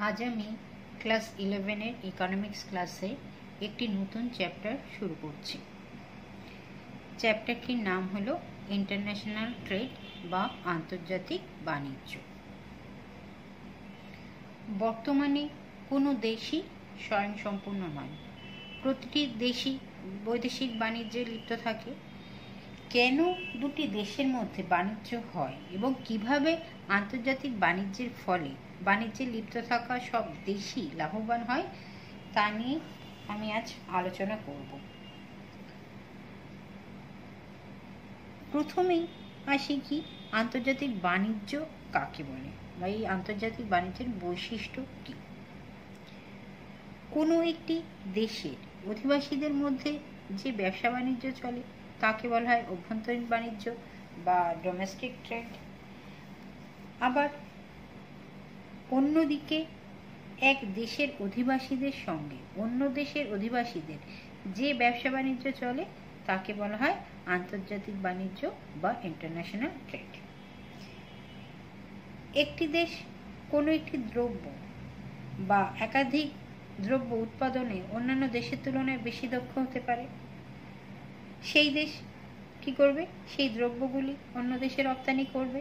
आज আমি class 11 economics ক্লাসে একটি নতুন চ্যাপ্টার শুরু করছি। চ্যাপ্টারটির নাম হলো ইন্টারন্যাশনাল ট্রেড বা আন্তর্জাতিক বাণিজ্য। বর্তমানে কোনো দেশই স্বয়ংসম্পূর্ণ নয়, প্রতিটি দেশই বৈদেশিক বাণিজ্যে লিপ্ত থাকে। কেন দুটি দেশের মধ্যে বাণিজ্য হয় এবং কিভাবে আন্তর্জাতিক বাণিজ্যের ফলে বাণিজ্যে লিপ্ত থাকা সব দেশই লাভবান হয় তা নিয়ে আমি আজ আলোচনা করব। প্রথমেই আসি কি আন্তর্জাতিক বাণিজ্য কাকে বলে বা এই আন্তর্জাতিক বাণিজ্যের বৈশিষ্ট্য কি। কোনো একটি দেশের অধিবাসীদের মধ্যে যে ব্যবসা বাণিজ্য চলে তাকে বলা হয় অভ্যন্তরীণ বাণিজ্য বা ডোমেস্টিক ট্রেড। আবার অন্যদিকে এক দেশের অধিবাসীদের সঙ্গে অন্য দেশের অধিবাসীদের যে ব্যবসা বাণিজ্য চলে তাকে বলা হয় আন্তর্জাতিক বাণিজ্য বা ইন্টারন্যাশনাল ট্রেড। একটি দেশ কোনো একটি দ্রব্য বা একাধিক দ্রব্য উৎপাদনে অন্যান্য দেশের তুলনায় বেশি দক্ষ হতে পারে। সেই দেশ কি করবে? সেই দ্রব্যগুলি অন্য দেশে রপ্তানি করবে।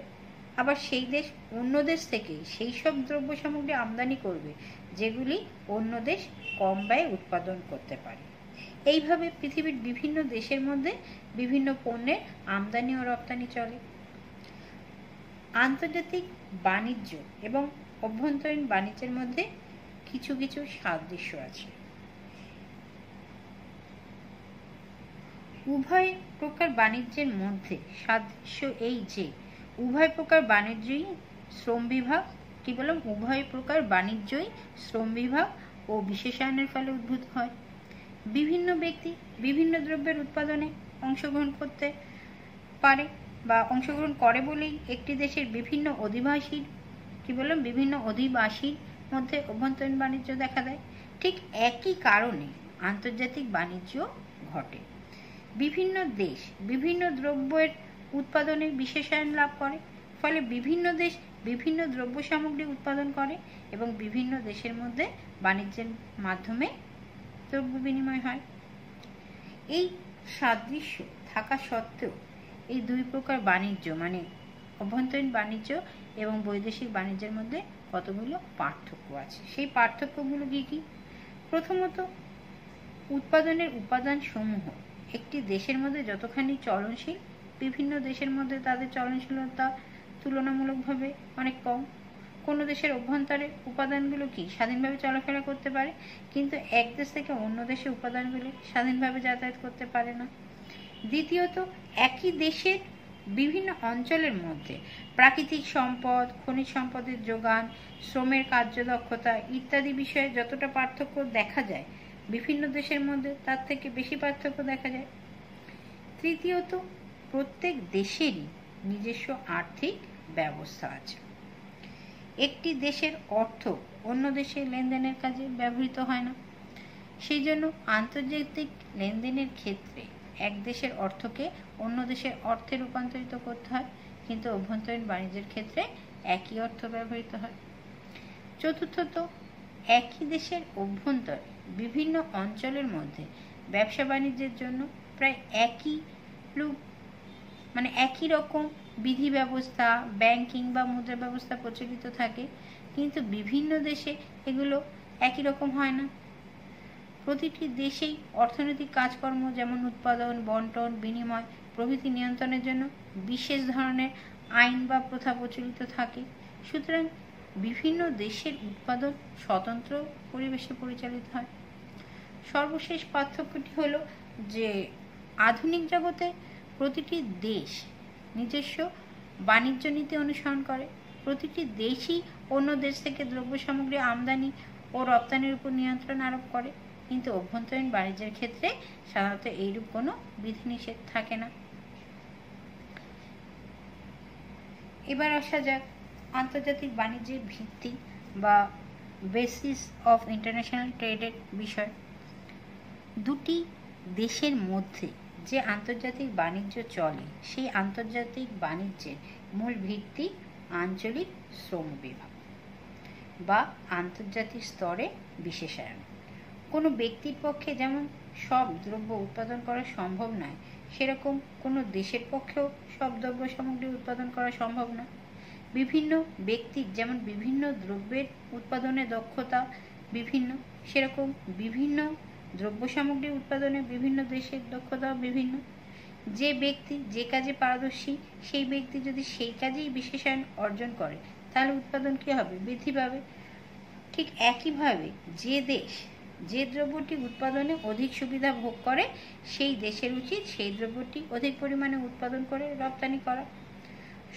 আবার সেই দেশ অন্য দেশ থেকে সেই সব দ্রব্য সামগ্রী আমদানি করবে যেগুলি অন্য দেশ কম ব্যয়ে উৎপাদন করতে পারে। এইভাবে পৃথিবীর বিভিন্ন দেশের মধ্যে বিভিন্ন পণ্যের আমদানি ও রপ্তানি চলে। আন্তর্জাতিক বাণিজ্য এবং অভ্যন্তরীণ বাণিজ্যের মধ্যে কিছু কিছু সাদৃশ্য আছে। উভয় প্রকার বাণিজ্যের মধ্যে সাদৃশ্য এই যে উভয় প্রকার বাণিজ্যই শ্রম বিভাগ কি বললাম উভয় প্রকার বাণিজ্যই শ্রম বিভাগ ও বিশেষায়নের ফলে উদ্ভূত হয়। বিভিন্ন ব্যক্তি বিভিন্ন দ্রব্যের উৎপাদনে অংশগ্রহণ করতে পারে বা অংশগ্রহণ করে বলেই একটি দেশের বিভিন্ন অধিবাসীর বিভিন্ন অধিবাসীর মধ্যে অভ্যন্তরীণ বাণিজ্য দেখা দেয়। ঠিক একই কারণে আন্তর্জাতিক বাণিজ্য ঘটে। বিভিন্ন দেশ বিভিন্ন দ্রব্যের উৎপাদনে বিশেষায়ন লাভ করে, ফলে বিভিন্ন দেশ বিভিন্ন দ্রব্য সামগ্রী উৎপাদন করে এবং বিভিন্ন দেশের মধ্যে বাণিজ্যের মাধ্যমে দ্রব্য বিনিময় হয়। এই সাদৃশ্য থাকা সত্ত্বেও এই দুই প্রকার বাণিজ্য মানে অভ্যন্তরীণ বাণিজ্য এবং বৈদেশিক বাণিজ্যের মধ্যে কতগুলো পার্থক্য আছে। সেই পার্থক্যগুলো কি কি? প্রথমত, উৎপাদনের উপাদান সমূহ একটি দেশের মধ্যে যতখানি চলনশীল, বিভিন্ন দেশের মধ্যে তাদের চলনশীলতা তুলনামূলকভাবে অনেক কম। কোনো দেশের অভ্যন্তরে উপাদানগুলো কি স্বাধীনভাবে চলাফেরা করতে পারে, কিন্তু এক দেশ থেকে অন্য দেশের উপাদানগুলি স্বাধীনভাবে যাতায়াত করতে পারে না। দ্বিতীয়ত, একই দেশের বিভিন্ন অঞ্চলের মধ্যে প্রাকৃতিক সম্পদ, খনিজ সম্পদের যোগান, শ্রমের কার্যদক্ষতা ইত্যাদি বিষয়ে যতটা পার্থক্য দেখা যায় বিভিন্ন দেশের মধ্যে তার থেকে বেশি পার্থক্য দেখা যায়। তৃতীয়ত, প্রত্যেক দেশেরই নিজস্ব আর্থিক ব্যবস্থা আছে। একটি দেশের অর্থ অন্য দেশে লেনদেনের কাজে ব্যবহৃত হয় না। সেই জন্য আন্তর্জাতিক লেনদেনের ক্ষেত্রে এক দেশের অর্থকে অন্য দেশের অর্থে রূপান্তরিত করতে হয়, কিন্তু অভ্যন্তরীণ বাণিজ্যের ক্ষেত্রে একই অর্থ ব্যবহৃত হয়। চতুর্থত, একই দেশের অভ্যন্তরে বিভিন্ন অঞ্চলের মধ্যে ব্যবসা বাণিজ্যের জন্য প্রায় একই রকম বিধি ব্যবস্থা, ব্যাংকিং বা মুদ্রা ব্যবস্থা প্রচলিত থাকে, কিন্তু বিভিন্ন দেশে এগুলো একই রকম হয় না। প্রতিটি দেশেই অর্থনৈতিক কাজকর্ম যেমন উৎপাদন, বন্টন, বিনিময় প্রভৃতি নিয়ন্ত্রণের জন্য বিশেষ ধরনের আইন বা প্রথা প্রচলিত থাকে। সুতরাং বিভিন্ন দেশের উৎপাদন স্বতন্ত্র পরিবেশে পরিচালিত হয়। সর্বশেষ পার্থক্যটি হলো যে আধুনিক জগতে প্রতিটি দেশ নিজস্ব বাণিজ্য নীতি অনুসরণ করে। প্রতিটি দেশই অন্য দেশ থেকে দ্রব্য সামগ্রী আমদানি ও রপ্তানির উপর নিয়ন্ত্রণ আরোপ করে, কিন্তু অভ্যন্তরীণ বাণিজ্যের ক্ষেত্রে সাধারণত এইরূপ কোনো বিধিনিষেধ থাকে না। এবার আসা যাক আন্তর্জাতিক বাণিজ্যের ভিত্তি বা বেসিস অফ ইন্টারন্যাশনাল ট্রেডের বিষয়। দুটি দেশের মধ্যে যে আন্তর্জাতিক বাণিজ্য চলে সেই আন্তর্জাতিক বাণিজ্যের মূল ভিত্তি আঞ্চলিক শ্রম বিভাগ। বা আন্তর্জাতিক স্তরে বিশেষায়ন। কোনো ব্যক্তির পক্ষে যেমন সব দ্রব্য উৎপাদন করা সম্ভব নয়, সেরকম কোনো দেশের পক্ষেও সব দ্রব্য সামগ্রী উৎপাদন করা সম্ভব না। বিভিন্ন ব্যক্তির যেমন বিভিন্ন দ্রব্যের উৎপাদনে দক্ষতা বিভিন্ন, সেরকম বিভিন্ন দ্রব্য সামগ্রী উৎপাদনে বিভিন্ন দেশের দক্ষতা বিভিন্ন। যে ব্যক্তি যে কাজে পারদর্শী, সেই ব্যক্তি যদি সেই কাজেই বিশেষায়ন অর্জন করে, তাহলে উৎপাদন কী হবে? বৃদ্ধি পাবে। ঠিক একইভাবে যে দেশ যে দ্রব্যটি উৎপাদনে অধিক সুবিধা ভোগ করে, সেই দেশের উচিত সেই দ্রব্যটি অধিক পরিমাণে উৎপাদন করে রপ্তানি করা।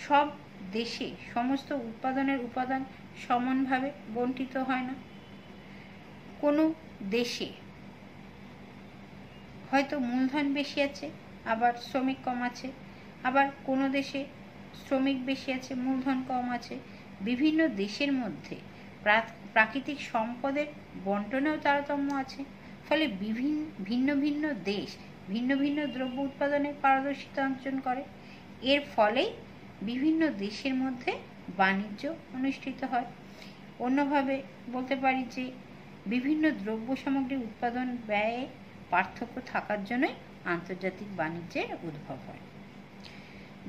সব দেশে সমস্ত উৎপাদনের উপাদান সমানভাবে বণ্টিত হয় না। কোনো দেশে হয়তো মূলধন বেশি আছে, আবার শ্রমিক কম আছে, আবার কোনো দেশে শ্রমিক বেশি আছে, মূলধন কম আছে। বিভিন্ন দেশের মধ্যে প্রাকৃতিক সম্পদের বণ্টনেও তারতম্য আছে। ফলে ভিন্ন ভিন্ন দেশ ভিন্ন ভিন্ন দ্রব্য উৎপাদনে পারদর্শিতা অর্জন করে। এর ফলেই বিভিন্ন দেশের মধ্যে বাণিজ্য অনুষ্ঠিত হয়। অন্যভাবে বলতে পারি যে বিভিন্ন দ্রব্য সামগ্রী উৎপাদন ব্যয়ে পার্থক্য থাকার জন্যই আন্তর্জাতিক বাণিজ্যের উদ্ভব হয়।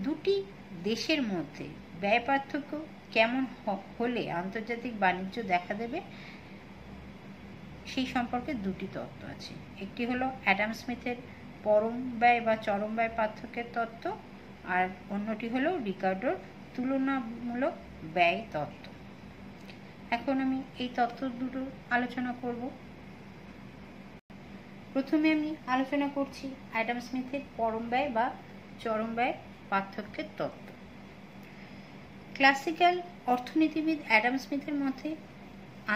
দুটি দেশের মধ্যে ব্যয় পার্থক্য কেমন হলে আন্তর্জাতিক বাণিজ্য দেখা দেবে, সেই সম্পর্কে দুটি তত্ত্ব আছে। একটি হলো অ্যাডাম স্মিথের পরম ব্যয় বা চরম ব্যয় পার্থক্যের তত্ত্ব, আর অন্যটি হলো রিকার্ডোর তুলনামূলক ব্যয় তত্ত্ব। এখন আমি এই তত্ত্ব দুটো আলোচনা করব। প্রথমে আমি আলোচনা করছি অ্যাডাম স্মিথের পরম ব্যয় বা চরম ব্যয় পার্থক্যের তত্ত্ব। ক্লাসিক্যাল অর্থনীতিবিদ অ্যাডাম স্মিথের মতে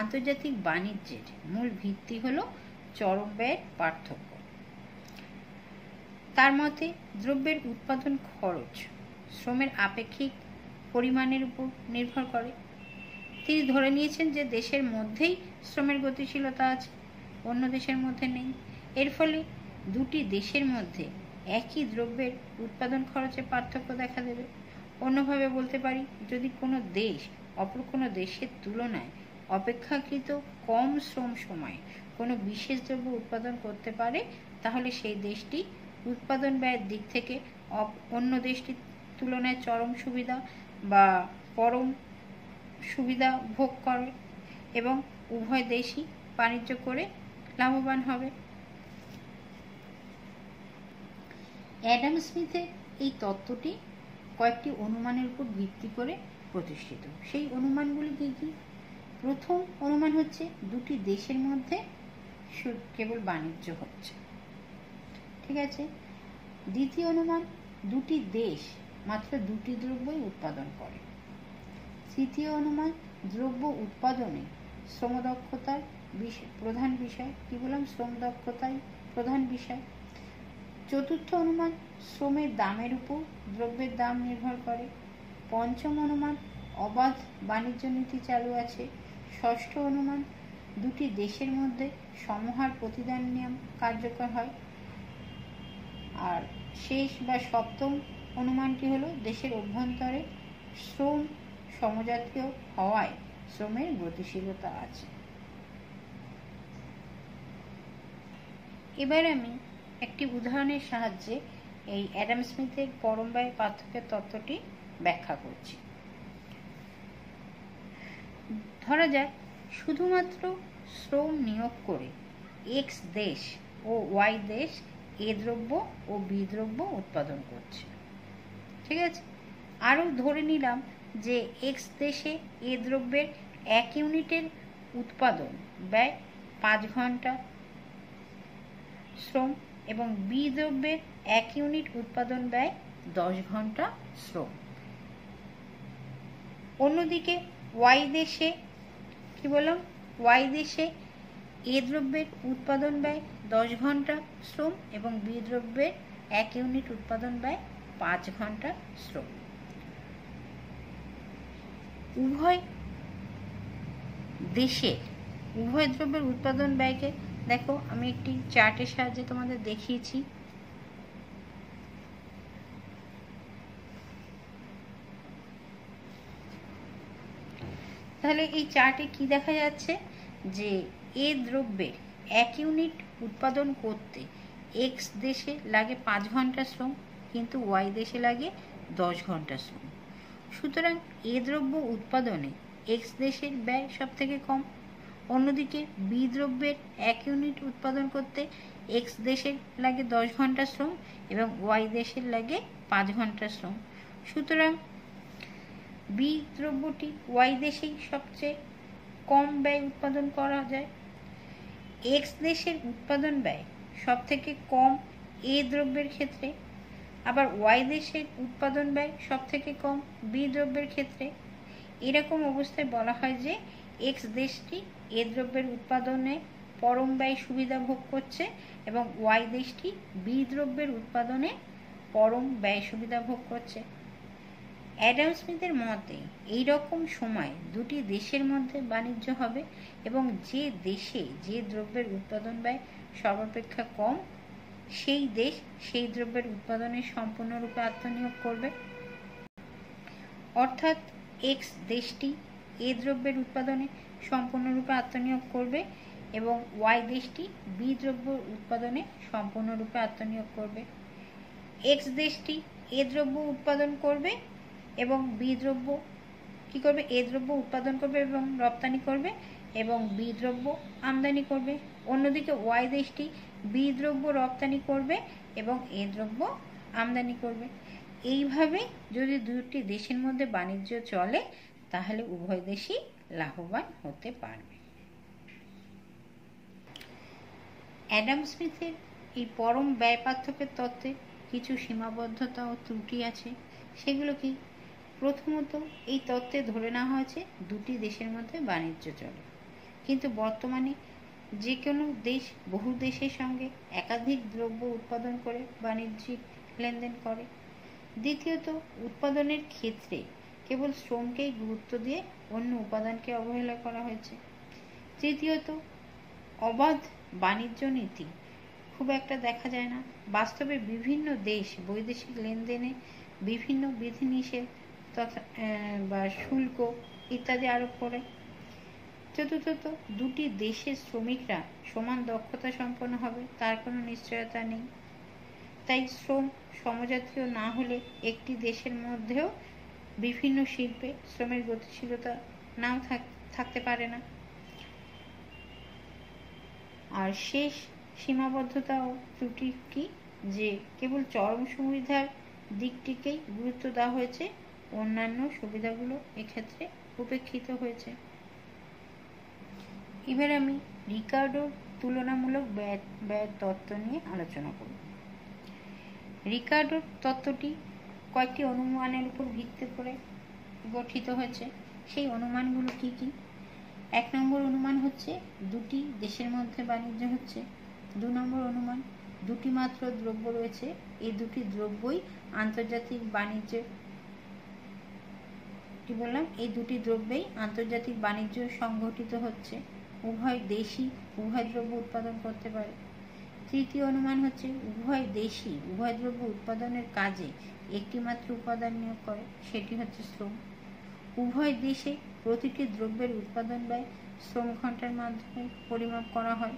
আন্তর্জাতিক বাণিজ্যের মূল ভিত্তি হল চরম ব্যয়ের পার্থক্য। তার মতে দ্রব্যের উৎপাদন খরচ শ্রমের আপেক্ষিক পরিমাণের উপর নির্ভর করে। তিনি ধরে নিয়েছেন যে দেশের মধ্যেই শ্রমের গতিশীলতা আছে, অন্য দেশের মধ্যে নেই। এর ফলে দুটি দেশের মধ্যে একই দ্রব্যের উৎপাদন খরচে পার্থক্য দেখা দেবে। অন্যভাবে বলতে পারি, যদি কোনো দেশ অপর কোনো দেশের তুলনায় অপেক্ষাকৃত কম শ্রম সময়ে কোনো বিশেষ দ্রব্য উৎপাদন করতে পারে, তাহলে সেই দেশটি উৎপাদন ব্যয়ের দিক থেকে অন্য দেশটির তুলনায় চরম সুবিধা বা পরম সুবিধা ভোগ করে এবং উভয় দেশই বাণিজ্য করে লাভবান হবে। অ্যাডাম স্মিথের এই তত্ত্বটি কয়েকটি অনুমানের উপর ভিত্তি করে প্রতিষ্ঠিত। সেই অনুমানগুলি কি কি? প্রথম অনুমান হচ্ছে দুটি দেশের মধ্যে কেবল বাণিজ্য হচ্ছে, ঠিক আছে। দ্বিতীয় অনুমান, দুটি দেশ মাত্র দুটি দ্রব্যই উৎপাদন করে। তৃতীয় অনুমান, দ্রব্য উৎপাদনে শ্রমদক্ষতার প্রধান বিষয়। কি বললাম? শ্রমদক্ষতাই প্রধান বিষয়। চতুর্থ অনুমান, শ্রমের দামের উপর দ্রব্যের দাম নির্ভর করে। পঞ্চম অনুমান, অবাধ বাণিজ্য নীতি চালু আছে। ষষ্ঠ অনুমান, দুটি দেশের মধ্যে সমহার প্রতিদান নিয়ম কার্যকর হয়। আর শেষ বা সপ্তম অনুমানটি হলো দেশের অভ্যন্তরে শ্রম সমজাতীয় হওয়ায় শ্রমের গতিশীলতা আছে। এবার আমি একটি উদাহরণের সাহায্যে এই অ্যাডাম স্মিথের পরম ব্যয় পার্থক্যের তত্ত্বটি ব্যাখ্যা করছি। ধরা যাক শুধুমাত্র শ্রম নিয়োগ করে এক্স দেশ ও ওয়াই দেশ এ দ্রব্য ও বি দ্রব্য উৎপাদন করছে, ঠিক আছে। আরও ধরে নিলাম যে এক্স দেশে এ দ্রব্যের 1 ইউনিটের উৎপাদন ব্যয় 5 ঘন্টা শ্রম এবং বি দ্রব্যের 1 ইউনিট উৎপাদন ব্যয় 10 ঘন্টা শ্রম। অন্যদিকে ওয়াই দেশে কি বললাম? ওয়াই দেশে এ দ্রব্যের উৎপাদন ব্যয় 10 ঘন্টা শ্রম এবং বি দ্রব্যের 1 ইউনিট উৎপাদন ব্যয় 5 ঘন্টা শ্রম। উভয় দেশের উভয় দ্রব্যের উৎপাদন ব্যয়কে দেখো আমি একটি চার্টের সাহায্যে তোমাদের দেখিয়েছি। তাহলে এই চার্টে কি দেখা যাচ্ছে যে এ দ্রব্যের 1 ইউনিট উৎপাদন করতে এক্স দেশে লাগে 5 ঘন্টা শ্রম, কিন্তু ওয়াই দেশে লাগে 10 ঘন্টা শ্রম। সুতরাং এ দ্রব্য উৎপাদনে এক্স দেশের ব্যয় সব থেকে কম। অন্যদিকে বি দ্রব্যের 1 ইউনিট উৎপাদন করতে এক্স দেশের লাগে 10 ঘন্টা শ্রম এবং ওয়াই দেশের লাগে 5 ঘন্টা শ্রম। সুতরাং বি দ্রব্যটি ওয়াই দেশেই সবচেয়ে কম ব্যয় উৎপাদন করা যায়। এক্স দেশের উৎপাদন ব্যয় সব থেকে কম এ দ্রব্যের ক্ষেত্রে, আবার ওয়াই দেশের উৎপাদন ব্যয় সব থেকে কম বি দ্রব্যের ক্ষেত্রে। এরকম অবস্থায় বলা হয় যে এক্স দেশটি এ দ্রব্যের উৎপাদনে পরম ব্যয় সুবিধা ভোগ করছে এবং ওয়াই দেশটি বি দ্রব্যের উৎপাদনে পরম ব্যয় সুবিধা ভোগ করছে। অ্যাডাম স্মিথের মতে এই রকম সময় দুটি দেশের মধ্যে বাণিজ্য হবে এবং যে দেশে যে দ্রব্যের উৎপাদন ব্যয় সর্বাপেক্ষা কম সেই দেশ সেই দ্রব্যের উৎপাদনে সম্পূর্ণরূপে আত্মনিয়োগ করবে। অর্থাৎ এক্স দেশটি এ দ্রব্যের উৎপাদনে সম্পূর্ণরূপে আত্মনিয়োগ করবে এবং ওয়াই দেশটি বি দ্রব্য উৎপাদনে সম্পূর্ণরূপে আত্মনিয়োগ করবে। এক্স দেশটি এ দ্রব্য উৎপাদন করবে এবং বি দ্রব্য কি করবে, এ দ্রব্য উৎপাদন করবে এবং রপ্তানি করবে এবং বি দ্রব্য আমদানি করবে। অন্যদিকে ওয়াই দেশটি বি দ্রব্য রপ্তানি করবে এবং এ দ্রব্য আমদানি করবে। এইভাবে যদি দুটি দেশের মধ্যে বাণিজ্য চলে তাহলে উভয় দেশই লাভবান হতে পারবে। অ্যাডাম স্মিথের এই পরম ব্যয় পার্থক্যের তত্ত্বে কিছু সীমাবদ্ধতা ও ত্রুটি আছে। সেগুলো কি? প্রথমত, এই তত্ত্বে ধরে নেওয়া হয়েছে দুটি দেশের মধ্যে বাণিজ্য চলে, কিন্তু বর্তমানে যে কোনো দেশ বহু দেশের সঙ্গে একাধিক দ্রব্য উৎপাদন করে বাণিজ্যিক লেনদেন করে। দ্বিতীয়ত, উৎপাদনের ক্ষেত্রে কেবল শ্রমকেই গুরুত্ব দিয়ে অন্য উপাদানকে অবহেলা করা হয়েছে। তৃতীয়ত, অবাধ বাণিজ্য নীতি খুব একটা দেখা যায় না। বাস্তবে বিভিন্ন দেশ বৈদেশিক লেনদেনে বিভিন্ন বিধিনিষেধ তথা বা শুল্ক ইত্যাদি আরোপ করে। চতুর্থত, দুটি দেশের শ্রমিকরা সমান দক্ষতা সম্পন্ন হবে তার কোনো নিশ্চয়তা নেই। তাই শ্রম সমজাতীয় না হলে একটি দেশের মধ্যেও বিভিন্ন শিল্পে শ্রমের গতিশীলতা নাও থাকতে পারে না। আর শেষ সীমাবদ্ধতা ও ত্রুটি কি? যে কেবল চরম সুবিধার দিকটিকেই গুরুত্ব দেওয়া হয়েছে, অন্যান্য সুবিধাগুলো এক্ষেত্রে উপেক্ষিত হয়েছে। এবার আমি রিকার্ডোর তুলনামূলক ব্যয়ের তত্ত্ব নিয়ে আলোচনা করব। রিকার্ডোর তত্ত্বটি কয়েকটি অনুমানের উপর ভিত্তি করে গঠিত হয়েছে। সেই অনুমানগুলো কি কি? 1 নম্বর অনুমান হচ্ছে দুটি দেশের মধ্যে বাণিজ্য হচ্ছে। 2 নম্বর অনুমান, দুটি মাত্র দ্রব্য রয়েছে, এই দুটি দ্রব্যই আন্তর্জাতিক বাণিজ্যে কি বললাম, এই দুটি দ্রব্যেই আন্তর্জাতিক বাণিজ্য সংঘটিত হচ্ছে, উভয় দেশই উভয় দ্রব্য উৎপাদন করতে পারে। তৃতীয় অনুমান হচ্ছে উভয় দেশই উভয় দ্রব্য উৎপাদনের কাজে একটি মাত্র উপাদান নিয়োগ করে, সেটি হচ্ছে শ্রম। উভয় দেশে প্রতিটি দ্রব্যের উৎপাদন ব্যয় শ্রম ঘন্টার মাধ্যমে পরিমাপ করা হয়।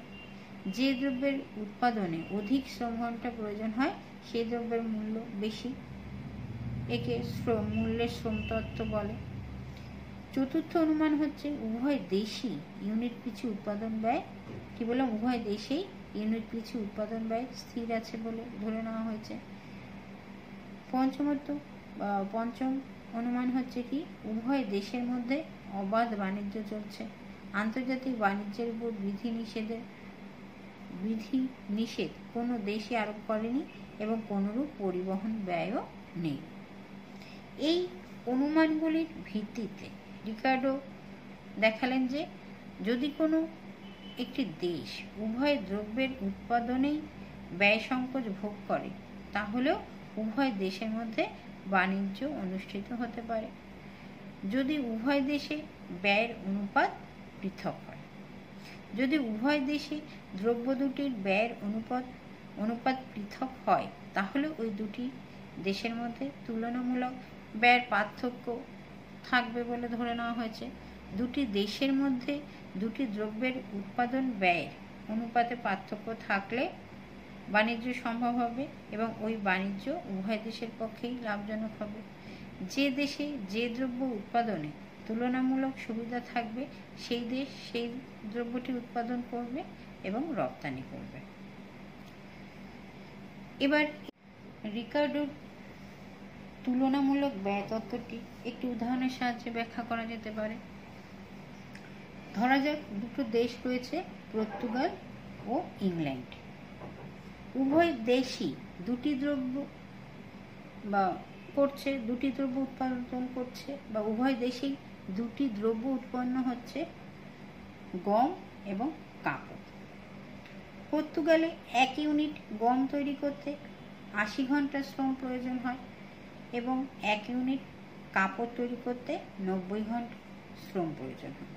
যে দ্রব্যের উৎপাদনে অধিক শ্রম ঘন্টা প্রয়োজন হয় সেই দ্রব্যের মূল্য বেশি, একে মূল্যের শ্রম তত্ত্ব বলে। চতুর্থ অনুমান হচ্ছে উভয় দেশই ইউনিট পিছু উৎপাদন ব্যয় কি বললাম, উভয় দেশেই ইউনিট পিছু উৎপাদন ব্যয় স্থির আছে বলে ধরে নেওয়া হয়েছে। পঞ্চম অনুমান হচ্ছে কি, উভয় দেশের মধ্যে অবাধ বাণিজ্য চলছে, আন্তর্জাতিক বাণিজ্যের উপর বিধিনিষেধ কোনো দেশই আরোপ করেনি এবং কোনোরূপ পরিবহন ব্যয়ও নেই। এই অনুমানগুলির ভিত্তিতে রিকার্ডো দেখালেন যে যদি কোনো একটি দেশ উভয় দ্রব্যের উৎপাদনেই ব্যয় সংকোচ ভোগ করে তাহলেও উভয় দেশের মধ্যে বাণিজ্য অনুষ্ঠিত হতে পারে যদি উভয় দেশে ব্যয়ের অনুপাত পৃথক হয়। যদি উভয় দেশে দ্রব্য দুটির ব্যয়ের অনুপাত পৃথক হয় তাহলে ওই দুটি দেশের মধ্যে তুলনামূলক ব্যয়ের পার্থক্য থাকবে বলে ধরে নেওয়া হয়েছে। দুটি দেশের মধ্যে দুটি দ্রব্যের উৎপাদন ব্যয়ের অনুপাতে পার্থক্য থাকলে বাণিজ্য সম্ভব হবে এবং ওই বাণিজ্য উভয় দেশের পক্ষেই লাভজনক হবে। যে দেশে যে দ্রব্য উৎপাদনে তুলনামূলক সুবিধা থাকবে সেই দেশ সেই দ্রব্যটি উৎপাদন করবে এবং রপ্তানি করবে। এবার রিকার্ডোর তুলনামূলক ব্যয় তত্ত্বটি একটি উদাহরণের সাহায্যে ব্যাখ্যা করা যেতে পারে। ধরা যাক দুটো দেশ রয়েছে, পর্তুগাল ও ইংল্যান্ড। উভয় দেশই দুটি দ্রব্য উৎপাদন করছে বা উভয় দেশেই দুটি দ্রব্য উৎপন্ন হচ্ছে, গম এবং কাপড়। পর্তুগালে 1 ইউনিট গম তৈরি করতে 80 ঘন্টা শ্রম প্রয়োজন হয় এবং 1 ইউনিট কাপড় তৈরি করতে 90 ঘন্টা শ্রম প্রয়োজন হয়।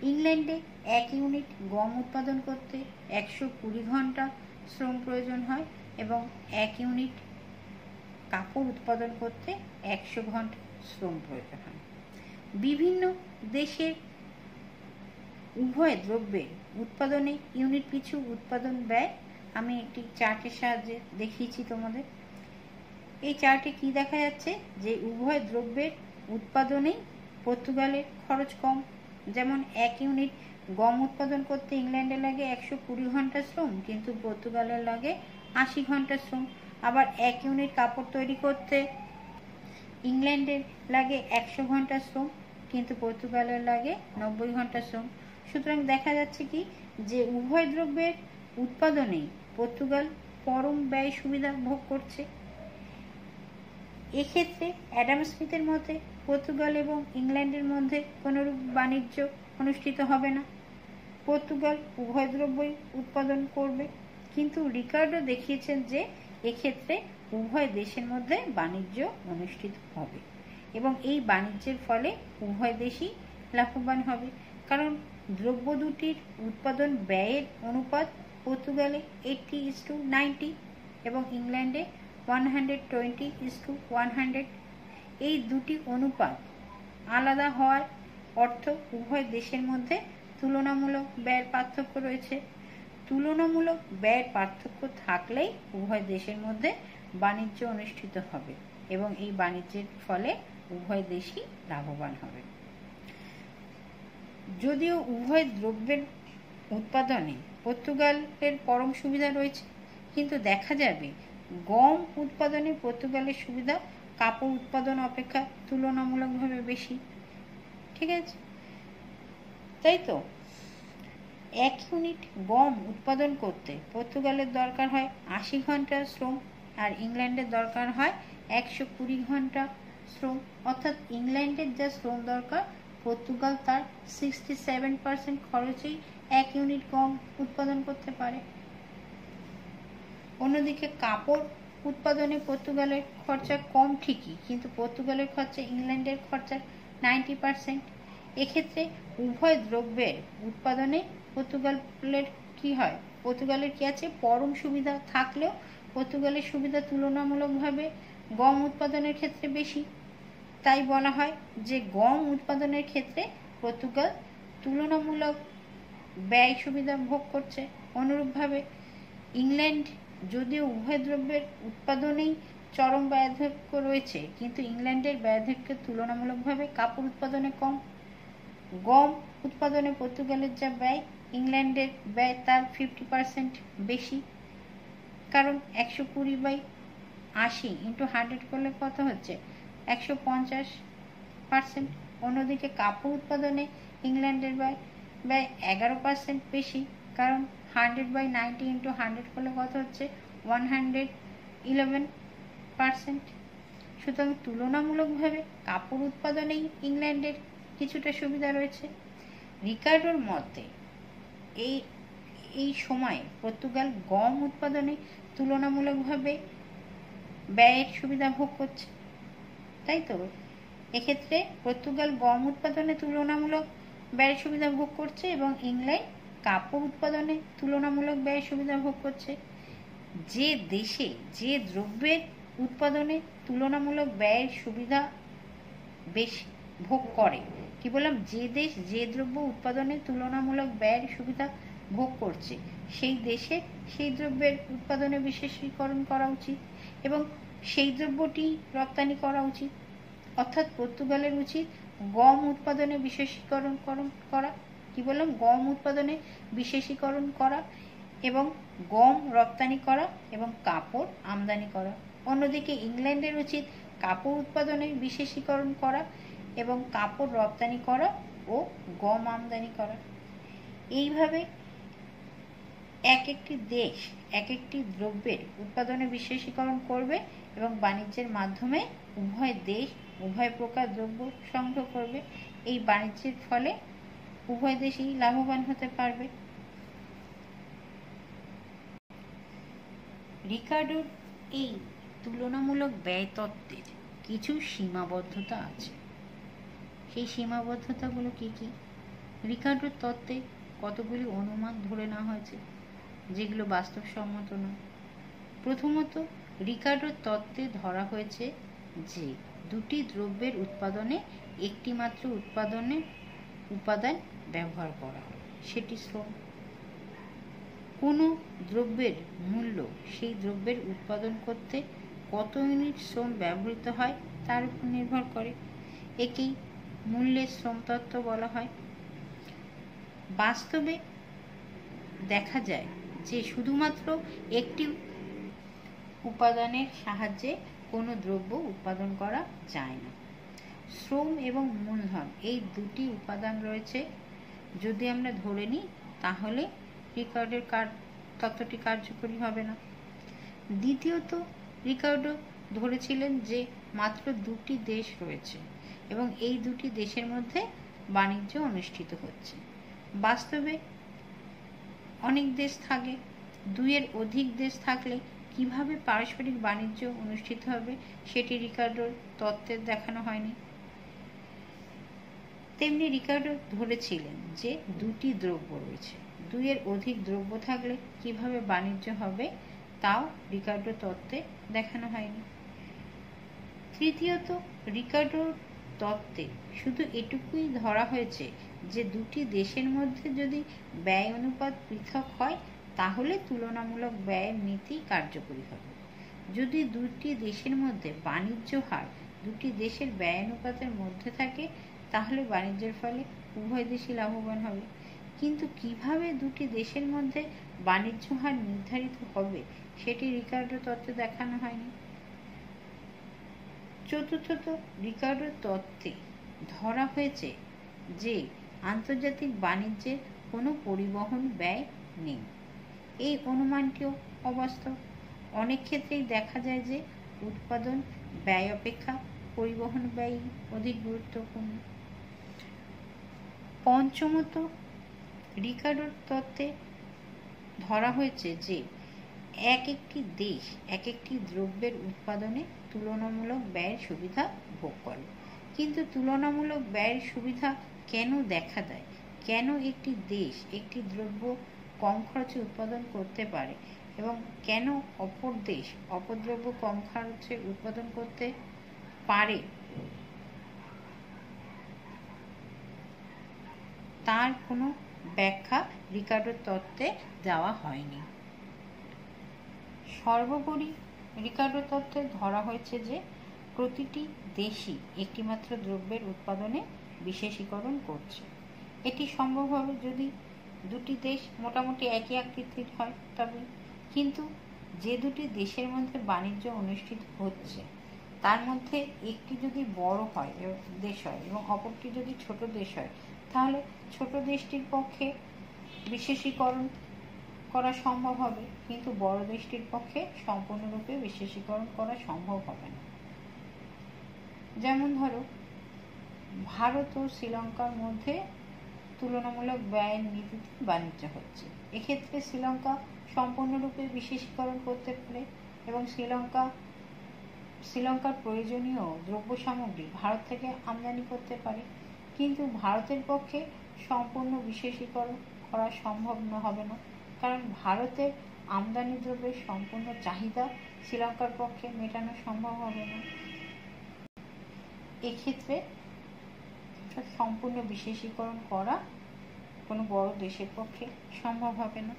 ইংল্যান্ডে 1 ইউনিট গম উৎপাদন করতে 120 ঘন্টা শ্রম প্রয়োজন হয় এবং 1 ইউনিট কাপড় উৎপাদন করতে 100 ঘন্টা শ্রম প্রয়োজন হয়। বিভিন্ন দেশের উভয় দ্রব্যের উৎপাদনে ইউনিট পিছু উৎপাদন ব্যয় আমি একটি চার্টের সাহায্যে দেখিয়েছি তোমাদের। এই চার্টে কি দেখা যাচ্ছে যে উভয় দ্রব্যের উৎপাদনেই পর্তুগালের খরচ কম। যেমন 1 ইউনিট গম উৎপাদন করতে ইংল্যান্ডে লাগে 120 ঘন্টা শ্রম, কিন্তু পর্তুগালের লাগে 80 ঘন্টা শ্রম। আবার 1 ইউনিট কাপড় তৈরি করতে ইংল্যান্ডের লাগে 100 ঘন্টা শ্রম, কিন্তু পর্তুগালের লাগে 90 ঘন্টা শ্রম। সুতরাং দেখা যাচ্ছে কি যে উভয় দ্রব্যের উৎপাদনেই পর্তুগাল পরম ব্যয় সুবিধা ভোগ করছে। এক্ষেত্রে অ্যাডাম স্মিথের মতে পর্তুগাল এবং ইংল্যান্ডের মধ্যে কোনরূপ বাণিজ্য অনুষ্ঠিত হবে না, পর্তুগাল উভয় দ্রব্যই উৎপাদন করবে। কিন্তু রিকার্ডো দেখিয়েছেন যে এক্ষেত্রে উভয় দেশের মধ্যে বাণিজ্য অনুষ্ঠিত হবে এবং এই বাণিজ্যের ফলে উভয় দেশই লাভবান হবে, কারণ দ্রব্য দুটির উৎপাদন ব্যয়ের অনুপাত পর্তুগালে 80:90 এবং ইংল্যান্ডে 120:100। এই দুটি অনুপাত আলাদা হওয়ার অর্থ উভয় দেশের মধ্যে তুলনামূলক ব্যয়ের পার্থক্য রয়েছে। তুলনামূলক ব্যয়ের পার্থক্য থাকলেই উভয় দেশের মধ্যে বাণিজ্য অনুষ্ঠিত হবে এবং এই বাণিজ্যের ফলে উভয় দেশই লাভবান হবে। যদিও উভয় দ্রব্যের উৎপাদনে পর্তুগালের পরম সুবিধা রয়েছে, কিন্তু দেখা যাবে গম উৎপাদনে পর্তুগালের সুবিধা কাপড় উৎপাদন অপেক্ষা তুলনামূলকভাবে বেশি। ঠিক আছে, তাই তো 1 ইউনিট গম উৎপাদন করতে পর্তুগালের দরকার হয় 80 ঘন্টা শ্রম আর ইংল্যান্ডের দরকার হয় 120 ঘন্টা শ্রম। অর্থাৎ ইংল্যান্ডের যা শ্রম দরকার পর্তুগাল তার 67% খরচেই 1 ইউনিট গম উৎপাদন করতে পারে। অন্যদিকে কাপড় উৎপাদনে পর্তুগালের খরচা কম ঠিকই, কিন্তু পর্তুগালের খরচা ইংল্যান্ডের খরচার 90%। এক্ষেত্রে উভয় দ্রব্যের উৎপাদনে পর্তুগালের কি আছে পরম সুবিধা থাকলেও পর্তুগালের সুবিধা তুলনামূলকভাবে গম উৎপাদনের ক্ষেত্রে বেশি। তাই বলা হয় যে গম উৎপাদনের ক্ষেত্রে পর্তুগাল তুলনামূলক ব্যয় সুবিধা ভোগ করছে। অনুরূপভাবে ইংল্যান্ড যদিও উভয় দ্রব্যের উৎপাদনেই চরম ব্যয়াধিক্য রয়েছে, কিন্তু ইংল্যান্ডের ব্যয়াধিক্য তুলনামূলকভাবে কাপড় উৎপাদনে কম। গম উৎপাদনে পর্তুগালের যা ব্যয় ইংল্যান্ডের ব্যয় তার 50% বেশি, কারণ 120/80 × 100 করলে কত হচ্ছে 150%। অন্যদিকে কাপড় উৎপাদনে ইংল্যান্ডের ব্যয় 11% বেশি, কারণ 100/90 × 100 করলে কত হচ্ছে 111%। সুতরাং তুলনামূলকভাবে কাপড় উৎপাদনেই ইংল্যান্ডের কিছুটা সুবিধা রয়েছে। রিকার্ডোর মতে এই সময়ে পর্তুগাল গম উৎপাদনে তুলনামূলকভাবে ব্যয়ের সুবিধা ভোগ করছে। তাই তো এক্ষেত্রে পর্তুগাল গম উৎপাদনে তুলনামূলক ব্যয়ের সুবিধা ভোগ করছে এবং ইংল্যান্ড কাপড় উৎপাদনে তুলনামূলক ব্যয়ের সুবিধা ভোগ করছে। যে দেশে যে দ্রব্যের উৎপাদনে তুলনামূলক ব্যয়ের সুবিধা বেশি ভোগ করে কি বললাম, যে দেশ যে দ্রব্য উৎপাদনে তুলনামূলক ব্যয়ের সুবিধা ভোগ করছে সেই দেশে সেই দ্রব্যের উৎপাদনে বিশেষীকরণ করা উচিত এবং সেই দ্রব্যটি রপ্তানি করা উচিত। অর্থাৎ পর্তুগালের উচিত গম উৎপাদনে বিশেষীকরণ করা, কি বললাম, গম উৎপাদনে বিশেষীকরণ করা এবং গম রপ্তানি করা এবং কাপড় আমদানি করা। অন্যদিকে ইংল্যান্ডের উচিত কাপড় উৎপাদনে বিশেষীকরণ করা এবং কাপড় রপ্তানি করা ও গম আমদানি করা। এইভাবে এক একটি দেশ এক একটি দ্রব্যের উৎপাদনে বিশেষীকরণ করবে এবং বাণিজ্যের মাধ্যমে উভয় দেশ উভয় প্রকার দ্রব্য সংগ্রহ করবে। এই বাণিজ্যের ফলে উভয় দেশই লাভবান হতে পারবে। রিকার্ডোর এই তুলনামূলক ব্যয় তত্ত্বের কিছু সীমাবদ্ধতা আছে। সেই সীমাবদ্ধতাগুলো কি কি? রিকার্ডোর তত্ত্বে কতগুলি অনুমান ধরে নেওয়া হয়েছে যেগুলো বাস্তবসম্মত নয়। প্রথমত, রিকার্ডোর তত্ত্বে ধরা হয়েছে যে দুটি দ্রব্যের উৎপাদনে একটি মাত্র উপাদান ব্যবহার করা হয়, সেটি শ্রম। কোনো দ্রব্যের মূল্য সেই দ্রব্যের উৎপাদন করতে কত ইউনিট শ্রম ব্যবহৃত হয় তার উপর নির্ভর করে। একেই মূল্যের শ্রম তত্ত্ব বলা হয়। বাস্তবে দেখা যায় যে শুধুমাত্র একটি উপাদানের সাহায্যে কোনো দ্রব্য উৎপাদন করা যায় না। শ্রম এবং মূলধন এই দুটি উপাদান রয়েছে যদি আমরা ধরে নিই, তাহলে রিকার্ডোর তত্ত্বটি কার্যকরী হবে না। দ্বিতীয়ত, রিকার্ডো ধরেছিলেন যে মাত্র দুটি দেশ রয়েছে এবং এই দুটি দেশের মধ্যে বাণিজ্য অনুষ্ঠিত হচ্ছে। বাস্তবে অনেক দেশ থাকে, দুইয়ের অধিক দেশ থাকলে কিভাবে পারস্পরিক বাণিজ্য অনুষ্ঠিত হবে সেটি রিকার্ডোর তত্ত্বে দেখানো হয়নি। তেমনি রিকার্ডো ধরেছিলেন যে দুটি দ্রব্য রয়েছে, দুইয়ের অধিক দ্রব্য থাকলে কিভাবে বাণিজ্য হবে তাও রিকার্ডো তত্ত্বে দেখানো হয়নি। তৃতীয়ত, রিকার্ডোর তত্ত্বে শুধু এটুকুই ধরা হয়েছে যে দুটি দেশের মধ্যে যদি ব্যয় অনুপাত পৃথক হয় তাহলে তুলনামূলক ব্যয়ের নীতি কার্যকরী হবে। যদি দুটি দেশের মধ্যে বাণিজ্য হার দুটি দেশের ব্যয় অনুপাতের মধ্যে থাকে তাহলে বাণিজ্যের ফলে উভয় দেশই লাভবান হবে। কিন্তু কিভাবে দুটি দেশের মধ্যে বাণিজ্য হার নির্ধারিত হবে সেটি রিকার্ডো তত্ত্বে দেখানো হয়নি। চতুর্থত, রিকার্ডোর তত্ত্বে ধরা হয়েছে যে আন্তর্জাতিক বাণিজ্যের কোনো পরিবহন ব্যয় নেই। এই অনুমানটিও অবাস্তব। অনেক ক্ষেত্রেই দেখা যায় যে উৎপাদন ব্যয় অপেক্ষা পরিবহন ব্যয় অধিক গুরুত্বপূর্ণ। পঞ্চমত, রিকার্ডোর তত্ত্বে ধরা হয়েছে যে এক একটি দেশ এক একটি দ্রব্যের উৎপাদনে তুলনামূলক ব্যয়ের সুবিধা ভোগ করে। কিন্তু তুলনামূলক ব্যয়ের সুবিধা কেন দেখা দেয়? কেন একটি দেশ একটি দ্রব্য কম খরচে উৎপাদন করতে পারে এবং কেন অপর দেশ অপর দ্রব্য কম খরচে উৎপাদন করতে পারে, তার কোনো ব্যাখ্যা রিকার্ডোর তত্ত্বে দেওয়া হয়নি। সর্বোপরি রিকার্ডোর তত্ত্বে ধরা হয়েছে যে প্রতিটি দেশই একটিমাত্র দ্রব্যের উৎপাদনে বিশেষীকরণ করছে। এটি সম্ভব হবে যদি দুটি দেশ মোটামুটি একই আকৃতির হয় তবে। কিন্তু যে দুটি দেশের মধ্যে বাণিজ্য অনুষ্ঠিত হচ্ছে তার মধ্যে একটি যদি বড় হয় দেশ হয় এবং অপরটি যদি ছোট দেশ হয় তাহলে ছোট দেশটির পক্ষে বিশেষীকরণ করা সম্ভব হবে, কিন্তু বড় দেশটির পক্ষে সম্পূর্ণরূপে বিশেষীকরণ করা সম্ভব হবে না। যেমন ধরো, ভারত ও শ্রীলঙ্কার মধ্যে তুলনামূলক ব্যয়ের নীতিতে বাণিজ্য হচ্ছে। এক্ষেত্রে শ্রীলঙ্কা সম্পূর্ণরূপে বিশেষীকরণ করতে পারে এবং শ্রীলঙ্কার প্রয়োজনীয় দ্রব্য সামগ্রী ভারত থেকে আমদানি করতে পারে, কিন্তু ভারতের পক্ষে সম্পূর্ণ বিশেষীকরণ করা সম্ভব হবে না, কারণ ভারতের আমদানি দ্রব্যের সম্পূর্ণ চাহিদা শ্রীলঙ্কার পক্ষে মেটানো সম্ভব হবে না। এক্ষেত্রে সম্পূর্ণ বিশেষীকরণ করা কোনো বড় দেশের পক্ষে সম্ভব হবে না।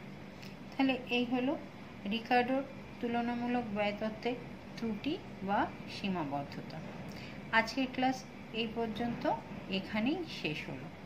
তাহলে এই হলো রিকার্ডোর তুলনামূলক ব্যয়তত্ত্বের ত্রুটি বা সীমাবদ্ধতা। আজকের ক্লাস এই পর্যন্ত, এখানেই শেষ হলো।